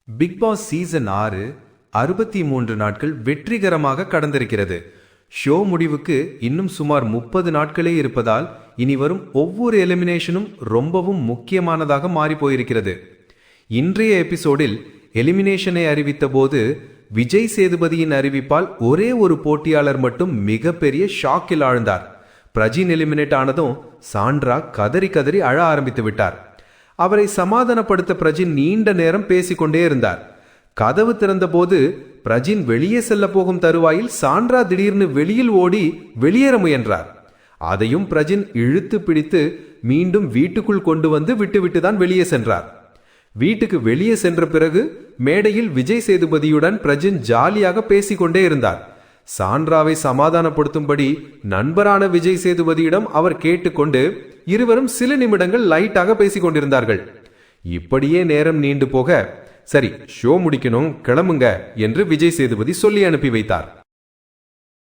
Big Boss season 6 63 நாட்கள் வெற்றிகரமாக கடந்திருக்கிறது. Show முடிவுக்கு இன்னும் சுமார் 30 நாட்களே இருப்பதால் இனி வரும் ஒவ்வொரு எலிமினேஷனும் ரொம்பவும் முக்கியமானதாக மாறி போயிருக்கிறது. இன்றைய எபிசோடில் எலிமினேஷனை அறிவித்த போது விஜய் சேதுபதியின் அறிவிப்பால் ஒரே ஒரு போட்டியாளர் மட்டும் மிகப்பெரிய ஷாக்கில் ஆழ்ந்தார். பிரஜின் எலிமினேட் ஆனதும் சாண்ட்ரா கதறி கதறி அழ ஆரம்பித்து விட்டார். அவரை சமாதானப்படுத்த பிரஜின் நீண்ட நேரம் பேசிக்கொண்டே இருந்தார். கதவு திறந்தபோது பிரஜின் வெளியே செல்ல போகும் தருவாயில் சாண்ட்ரா திடீர்னு வெளியில் ஓடி வெளியேற முயன்றார். அதையும் பிரஜின் இழுத்து பிடித்து மீண்டும் வீட்டுக்குள் கொண்டு வந்து விட்டுவிட்டு தான் வெளியே சென்றார். வீட்டுக்கு வெளியே சென்ற பிறகு மேடையில் விஜய் சேதுபதியுடன் பிரஜின் ஜாலியாக பேசிக்கொண்டே இருந்தார். சாண்ட்ராவை சமாதானப்படுத்தும்படி நண்பரான விஜய் சேதுபதியிடம் அவர் கேட்டுக்கொண்டு இருவரும் சில நிமிடங்கள் லைட்டாக பேசிக் கொண்டிருந்தார்கள். இப்படியே நேரம் நீண்டு போக, சரி ஷோ முடிக்கணும் கிளம்புங்க என்று விஜய் சேதுபதி சொல்லி அனுப்பி வைத்தார்.